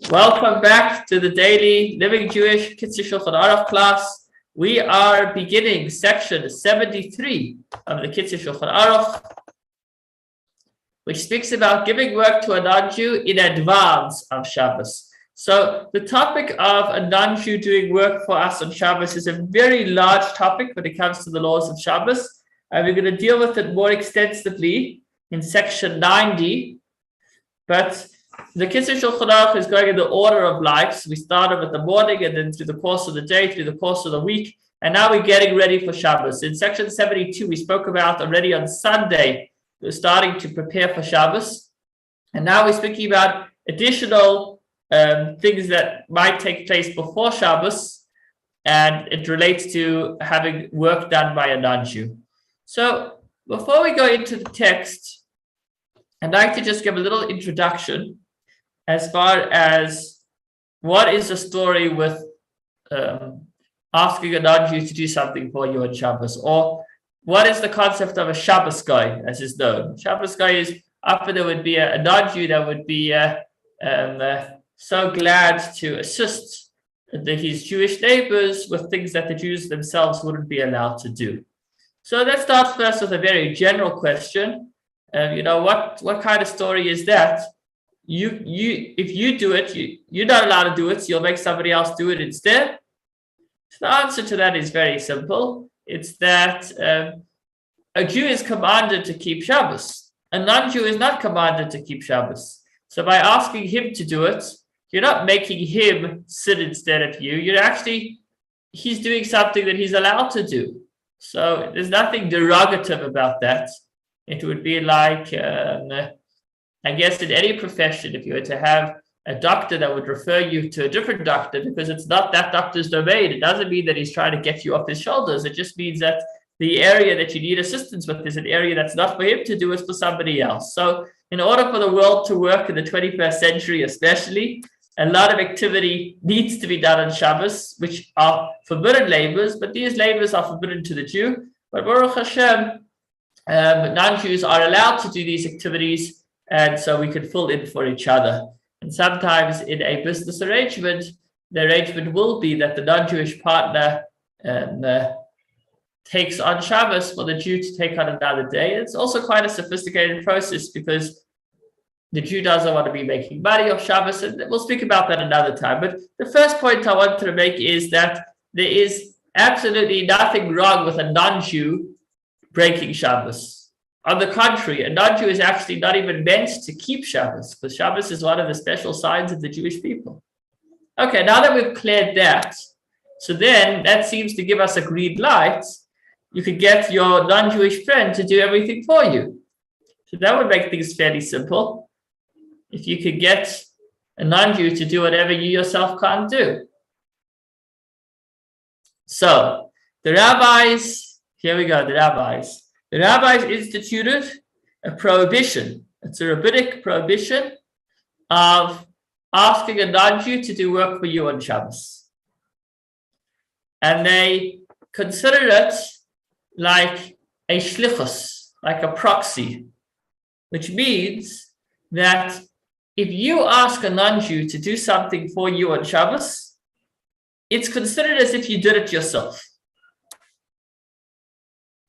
Welcome back to the daily Living Jewish Kitzur Shulchan Aruch class. We are beginning section 73 of the Kitzur Shulchan Aruch, which speaks about giving work to a non-Jew in advance of Shabbos. So the topic of a non-Jew doing work for us on Shabbos is a very large topic when it comes to the laws of Shabbos, and we're going to deal with it more extensively in section 90. But the Kitzur Shulchan Aruch is going in the order of life. So we started with the morning and then through the course of the day, through the course of the week. And now we're getting ready for Shabbos. In section 72, we spoke about already on Sunday, we're starting to prepare for Shabbos. And now we're speaking about additional things that might take place before Shabbos. And it relates to having work done by a non-Jew. So before we go into the text, I'd like to just give a little introduction as far as what is the story with asking a non-Jew to do something for you on Shabbos, or what is the concept of a Shabbos guy, as is known. Shabbos guy is often there would be a non-Jew that would be so glad to assist his Jewish neighbors with things that the Jews themselves wouldn't be allowed to do. So let's start first with a very general question. What kind of story is that? If you do it, you're not allowed to do it, so you'll make somebody else do it instead. So the answer to that is very simple. It's that a Jew is commanded to keep Shabbos. A non-Jew is not commanded to keep Shabbos. So by asking him to do it, you're not making him sin instead of you. He's doing something that he's allowed to do. So there's nothing derogative about that. It would be like, I guess in any profession, if you were to have a doctor that would refer you to a different doctor because it's not that doctor's domain, it doesn't mean that he's trying to get you off his shoulders. It just means that the area that you need assistance with is an area that's not for him to do, it's for somebody else. So in order for the world to work in the 21st century especially, a lot of activity needs to be done on Shabbos, which are forbidden labors, but these labors are forbidden to the Jew. But Baruch Hashem, non-Jews are allowed to do these activities, and so we can fill in for each other. And sometimes in a business arrangement, the arrangement will be that the non-Jewish partner takes on Shabbos for the Jew to take on another day. It's also quite a sophisticated process because the Jew doesn't want to be making money off Shabbos, and we'll speak about that another time. But the first point I wanted to make is that there is absolutely nothing wrong with a non-Jew breaking Shabbos. On the contrary, a non-Jew is actually not even meant to keep Shabbos, because Shabbos is one of the special signs of the Jewish people. Okay, now that we've cleared that, so then that seems to give us a green light. You could get your non-Jewish friend to do everything for you. So that would make things fairly simple. If you could get a non-Jew to do whatever you yourself can't do. So the rabbis, here we go, the rabbis. The rabbis instituted a prohibition. It's a rabbinic prohibition of asking a non-Jew to do work for you on Shabbos. And they consider it like a shlichus, like a proxy, which means that if you ask a non-Jew to do something for you on Shabbos, it's considered as if you did it yourself.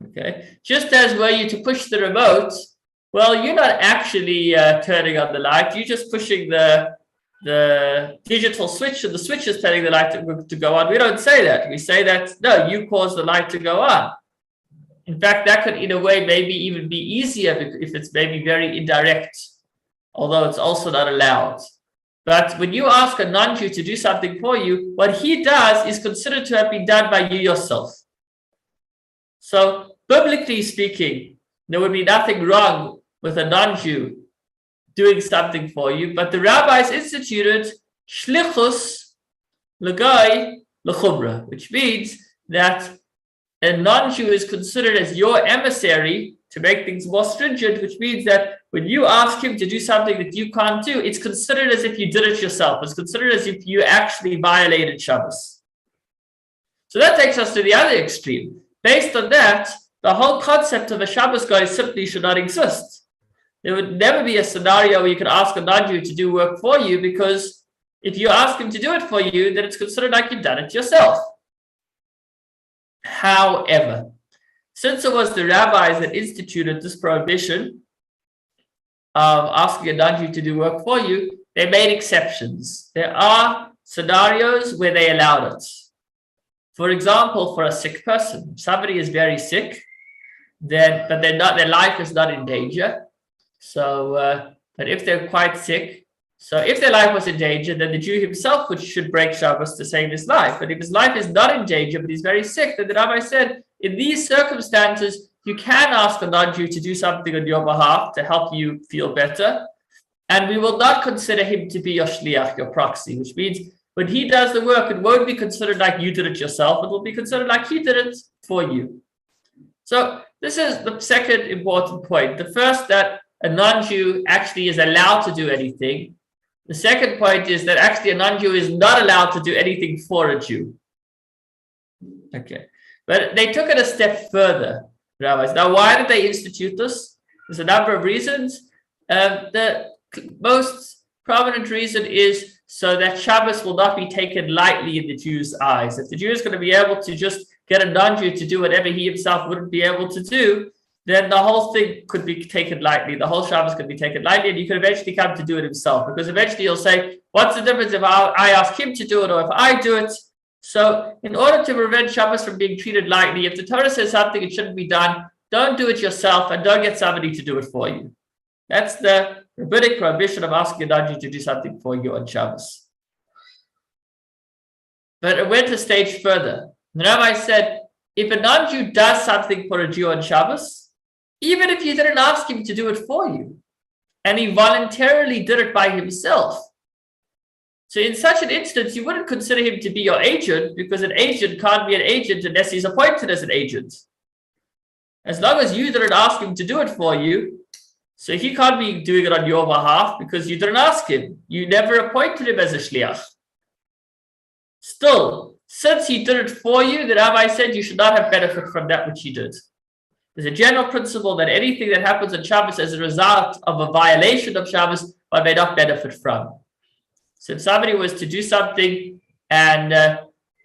Okay, just as were you to push the remote, well, you're not actually turning on the light. You're just pushing the digital switch, and the switch is telling the light to go on. We don't say that. We say that, no, you caused the light to go on. In fact, that could, in a way, maybe even be easier if it's maybe very indirect, although it's also not allowed. But when you ask a non-Jew to do something for you, what he does is considered to have been done by you yourself. So, biblically speaking, there would be nothing wrong with a non-Jew doing something for you, but the rabbis instituted shlichus l'gai l'chumra, which means that a non-Jew is considered as your emissary to make things more stringent, which means that when you ask him to do something that you can't do, it's considered as if you did it yourself. It's considered as if you actually violated Shabbos. So that takes us to the other extreme. Based on that, the whole concept of a Shabbos guy simply should not exist. There would never be a scenario where you could ask a non-Jew to do work for you, because If you ask him to do it for you, then it's considered like you've done it yourself. However, since it was the rabbis that instituted this prohibition of asking a non-Jew to do work for you, they made exceptions. There are scenarios where they allowed it. For example, for a sick person, if somebody is very sick, but their life is not in danger. So, but if they're quite sick, so if their life was in danger, then the Jew himself should break Shabbos to save his life. But if his life is not in danger, but he's very sick, then the rabbi said, in these circumstances, you can ask a non-Jew to do something on your behalf to help you feel better. And we will not consider him to be your shliach, your proxy, which means when he does the work, it won't be considered like you did it yourself. It will be considered like he did it for you. So this is the second important point. The first, that a non-Jew actually is allowed to do anything. The second point is that actually a non-Jew is not allowed to do anything for a Jew. Okay. But they took it a step further, rabbis. Now, why did they institute this? There's a number of reasons. The most prominent reason is so that Shabbos will not be taken lightly in the Jew's eyes. If the Jew is going to be able to just get a non-Jew to do whatever he himself wouldn't be able to do, then the whole thing could be taken lightly. The whole Shabbos could be taken lightly, and you could eventually come to do it himself. Because eventually you'll say, what's the difference if I ask him to do it or if I do it? So in order to prevent Shabbos from being treated lightly, if the Torah says something it shouldn't be done, don't do it yourself and don't get somebody to do it for you. That's the rabbinic prohibition of asking a non-Jew to do something for you on Shabbos. But it went a stage further. The rabbi said, if a non-Jew does something for a Jew on Shabbos, even if you didn't ask him to do it for you, and he voluntarily did it by himself, so in such an instance, you wouldn't consider him to be your agent, because an agent can't be an agent unless he's appointed as an agent. As long as you didn't ask him to do it for you, so he can't be doing it on your behalf because you didn't ask him. You never appointed him as a shliach. Still, since he did it for you, the rabbi said you should not have benefit from that which he did. There's a general principle that anything that happens on Shabbos as a result of a violation of Shabbos, one may not benefit from. So if somebody was to do something and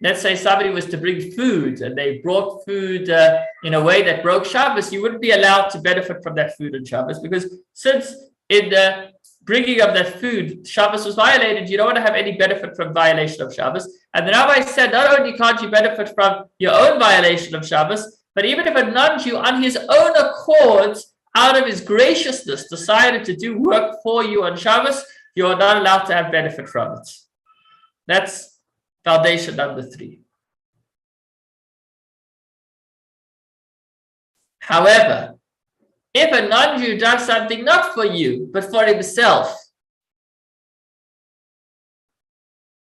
let's say somebody was to bring food and they brought food in a way that broke Shabbos, you wouldn't be allowed to benefit from that food on Shabbos, because since in the bringing of that food, Shabbos was violated, you don't want to have any benefit from violation of Shabbos. And the rabbi said, not only can't you benefit from your own violation of Shabbos, but even if a non-Jew on his own accord, out of his graciousness, decided to do work for you on Shabbos, you are not allowed to have benefit from it. That's foundation number 3. However, if a non-Jew does something not for you, but for himself,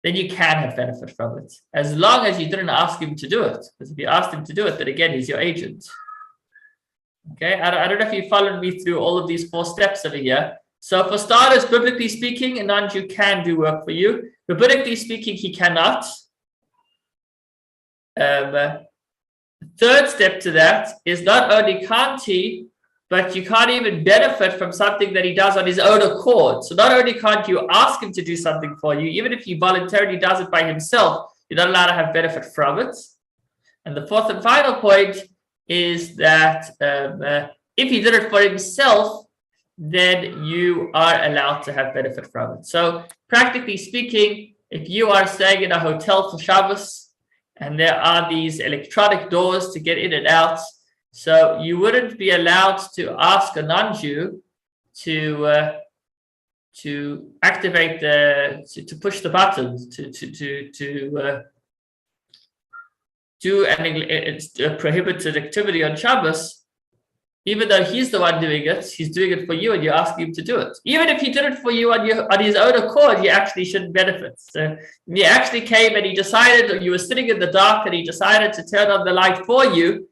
then you can have benefit from it, as long as you didn't ask him to do it. Because if you asked him to do it, then again, he's your agent. Okay, I don't know if you followed me through all of these 4 steps over here. So for starters, biblically speaking, a non-Jew can do work for you. Rabbinically speaking, he cannot. Third step to that is not only can't he, but you can't even benefit from something that he does on his own accord. So not only can't you ask him to do something for you, even if he voluntarily does it by himself, you're not allowed to have benefit from it. And the fourth and final point is that if he did it for himself, then you are allowed to have benefit from it. So practically speaking, if you are staying in a hotel for Shabbos and there are these electronic doors to get in and out, so you wouldn't be allowed to ask a non-Jew to activate to push the button to do a prohibited activity on Shabbos. Even though he's the one doing it, he's doing it for you and you're asking him to do it. Even if he did it for you on his own accord, you actually shouldn't benefit. So he actually came and he decided, or you were sitting in the dark and he decided to turn on the light for you,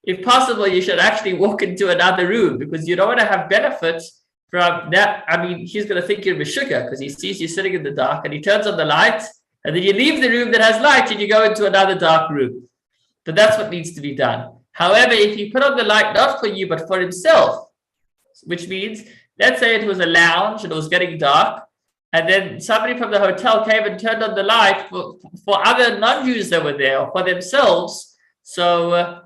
if possible, you should actually walk into another room, because you don't want to have benefits from that. I mean, he's going to think you're Meshuggah because he sees you sitting in the dark and he turns on the light, and then you leave the room that has light and you go into another dark room. But that's what needs to be done. However, if he put on the light not for you but for himself, which means, let's say it was a lounge and it was getting dark, and then somebody from the hotel came and turned on the light for other non-Jews that were there, or for themselves. So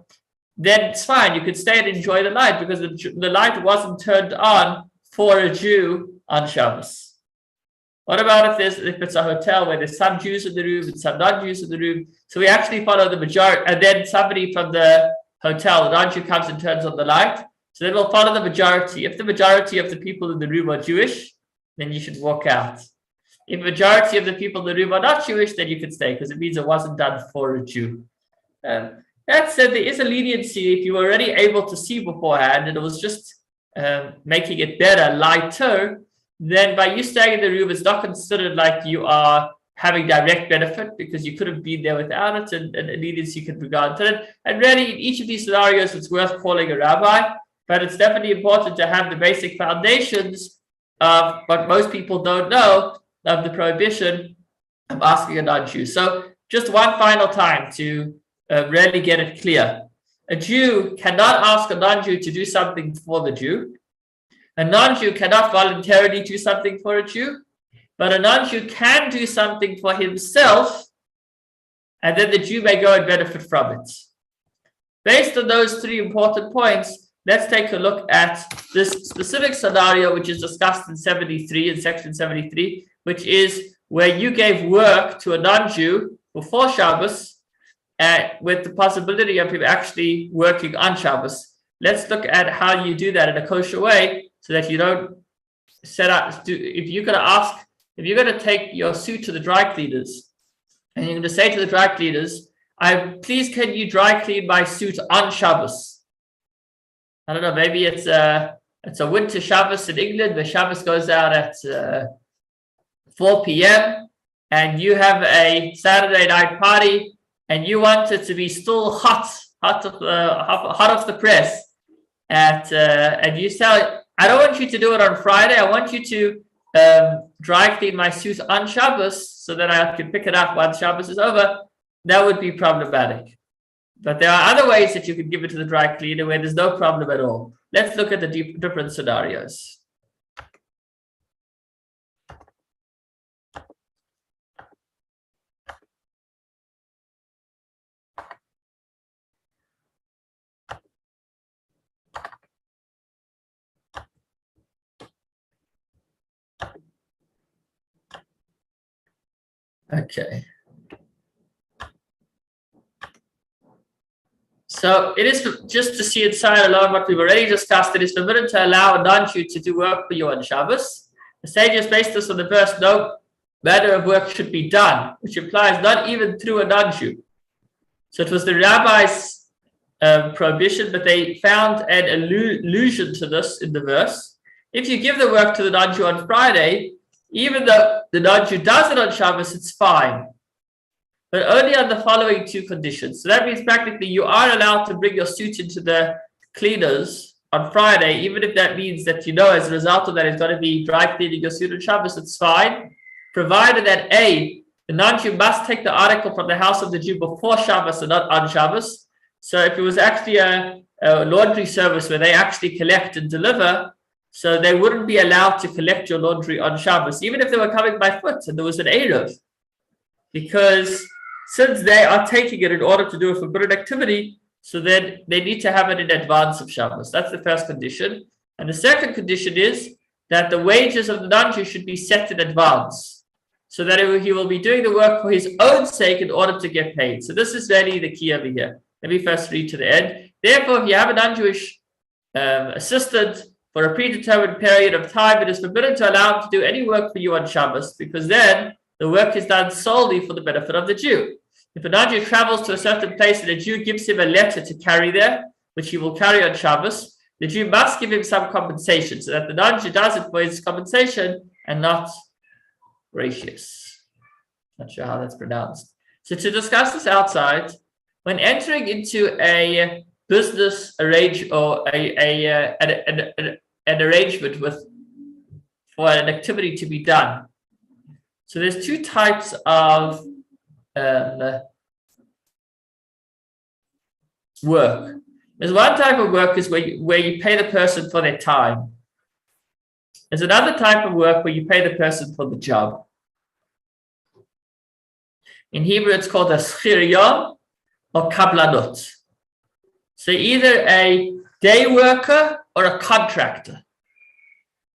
then it's fine. You could stay and enjoy the light because the light wasn't turned on for a Jew on Shabbos. What about if it's a hotel where there's some Jews in the room and some non-Jews in the room? So we actually follow the majority, and then somebody from the hotel, the non-Jew, comes and turns on the light. So then we'll follow the majority. If the majority of the people in the room are Jewish, then you should walk out. If the majority of the people in the room are not Jewish, then you can stay because it means it wasn't done for a Jew. That said, there is a leniency if you were already able to see beforehand and it was just making it better, lighter, then by you staying in the room, it's not considered like you are having direct benefit because you could have been there without it, and leniency can be granted. And really, in each of these scenarios, it's worth calling a rabbi, but it's definitely important to have the basic foundations of what most people don't know of the prohibition of asking a non-Jew. So just one final time to really get it clear. A Jew cannot ask a non-Jew to do something for the Jew. A non-Jew cannot voluntarily do something for a Jew, but a non-Jew can do something for himself, and then the Jew may go and benefit from it. Based on those three important points, let's take a look at this specific scenario, which is discussed in section 73, which is where you gave work to a non-Jew before Shabbos, with the possibility of him actually working on Shabbos. Let's look at how you do that in a kosher way, so that you don't set up. If you're going to take your suit to the dry cleaners, and you're going to say to the dry cleaners, please can you dry clean my suit on Shabbos? I don't know, maybe it's a winter Shabbos in England where Shabbos goes out at 4 p.m. and you have a Saturday night party and you want it to be still hot off the press and you say, I don't want you to do it on Friday. I want you to dry clean my suit on Shabbos so that I can pick it up once Shabbos is over. That would be problematic. But there are other ways that you can give it to the dry cleaner where there's no problem at all. Let's look at the different scenarios. Okay. So it is, just to see inside alone what we've already discussed, it is forbidden to allow a non-Jew to do work for you on Shabbos. The sages based this on the verse, no manner of work should be done, which implies not even through a non-Jew. So it was the rabbi's prohibition, but they found an allusion to this in the verse. If you give the work to the non-Jew on Friday, even though the non-Jew does it on Shabbos, it's fine. But only on the following two conditions. So that means practically you are allowed to bring your suit into the cleaners on Friday, even if that means that, as a result of that, it's going to be dry cleaning your suit on Shabbos, it's fine. Provided that the non-Jew must take the article from the house of the Jew before Shabbos and not on Shabbos. So if it was actually a laundry service where they actually collect and deliver, so they wouldn't be allowed to collect your laundry on Shabbos, even if they were coming by foot and there was an Erev. Because since they are taking it in order to do a forbidden activity, so then they need to have it in advance of Shabbos. That's the first condition. And the second condition is that the wages of the non-Jew should be set in advance, so that he will be doing the work for his own sake in order to get paid. So this is really the key over here. Let me first read to the end. Therefore, if you have a non-Jewish assistant for a predetermined period of time, it is forbidden to allow him to do any work for you on Shabbos, because then the work is done solely for the benefit of the Jew. If a non-Jew travels to a certain place and a Jew gives him a letter to carry there, which he will carry on Shabbos, the Jew must give him some compensation, so that the non-Jew does it for his compensation and not gracious. Not sure how that's pronounced. So to discuss this outside, when entering into a business arrangement or an arrangement for an activity to be done. So there's two types of work. There's one type of work is where you pay the person for their time. There's another type of work where you pay the person for the job. In Hebrew, it's called a schiriyom or kablanot. So either a day worker or a contractor.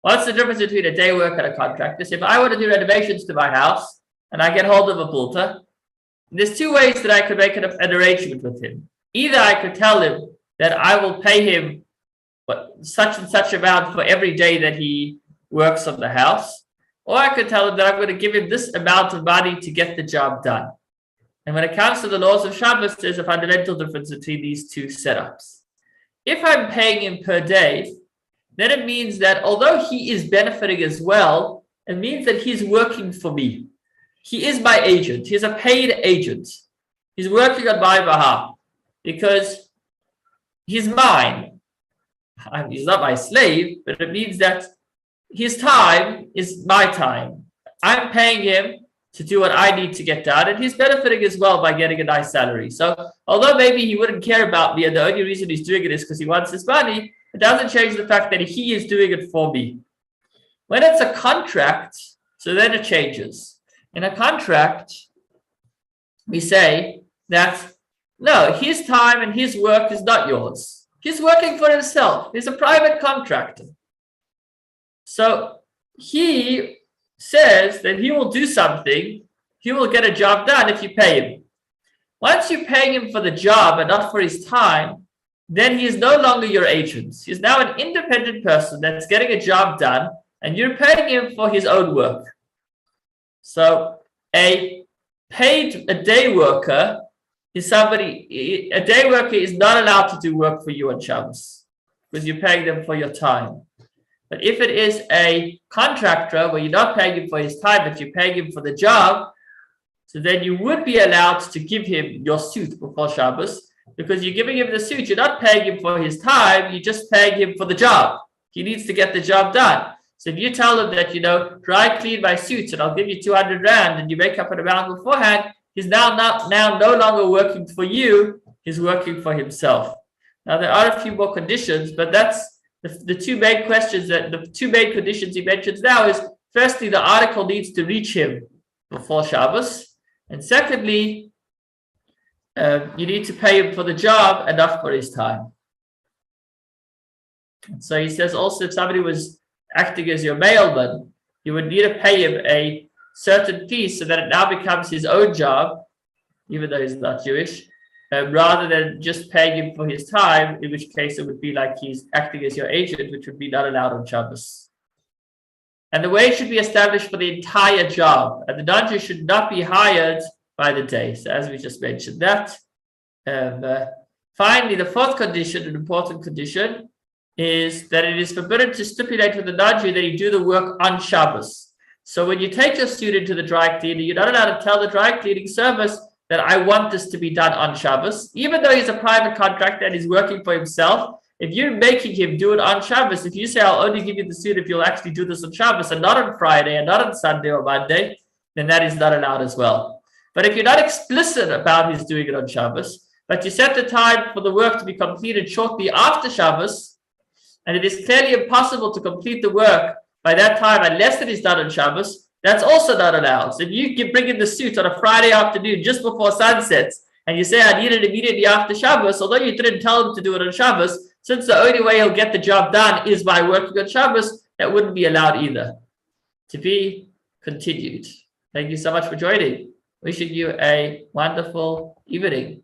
What's the difference between a day worker and a contractor? So if I want to do renovations to my house and I get hold of a builder, there's two ways that I could make an arrangement with him. Either I could tell him that I will pay him such and such amount for every day that he works on the house, or I could tell him that I'm going to give him this amount of money to get the job done. And when it comes to the laws of Shabbos, there's a fundamental difference between these two setups. If I'm paying him per day, then it means that although he is benefiting as well, it means that he's working for me. He is my agent. He's a paid agent. He's working on my behalf because he's mine. He's not my slave, but it means that his time is my time. I'm paying him to do what I need to get done, and he's benefiting as well by getting a nice salary. So although maybe he wouldn't care about me and the only reason he's doing it is because he wants his money, it doesn't change the fact that he is doing it for me. When it's a contract, so then it changes. In a contract, we say that, no, his time and his work is not yours. He's working for himself. He's a private contractor. So he says that he will do something, he will get a job done if you pay him. Once you pay him for the job and not for his time, then he is no longer your agent. He's now an independent person that's getting a job done, and you're paying him for his own work. So a day worker is a day worker is not allowed to do work for you on Shabbos because you're paying them for your time. But if it is a contractor where you're not paying him for his time, but you're paying him for the job, so then you would be allowed to give him your suit before Shabbos, because you're giving him the suit. You're not paying him for his time. You're just paying him for the job. He needs to get the job done. So if you tell him that, dry clean my suits and I'll give you 200 rand, and you make up an amount beforehand, he's now no longer working for you. He's working for himself. Now, there are a few more conditions, but that's the two main questions, the two main conditions he mentions now is, firstly, the article needs to reach him before Shabbos. And secondly, you need to pay him for the job and not for his time. And so he says also, if somebody was acting as your mailman, you would need to pay him a certain fee so that it now becomes his own job, even though he's not Jewish, rather than just paying him for his time, in which case it would be like he's acting as your agent, which would be not allowed on Shabbos. And the wage should be established for the entire job, and the non-Jew should not be hired by the day. So as we just mentioned that. Finally, the fourth condition, an important condition, is that it is forbidden to stipulate with the non-Jew that he do the work on Shabbos. So when you take your student to the dry cleaner, you're not allowed to tell the dry cleaning service that I want this to be done on Shabbos, even though he's a private contractor and he's working for himself. If you're making him do it on Shabbos, if you say, I'll only give you the suit if you'll actually do this on Shabbos and not on Friday and not on Sunday or Monday, then that is not allowed as well. But if you're not explicit about his doing it on Shabbos, but you set the time for the work to be completed shortly after Shabbos, and it is clearly impossible to complete the work by that time unless it is done on Shabbos, that's also not allowed. So if you bring in the suit on a Friday afternoon just before sunset, and you say, I need it immediately after Shabbos, although you didn't tell him to do it on Shabbos, since the only way he'll get the job done is by working on Shabbos, that wouldn't be allowed either. To be continued. Thank you so much for joining. Wishing you a wonderful evening.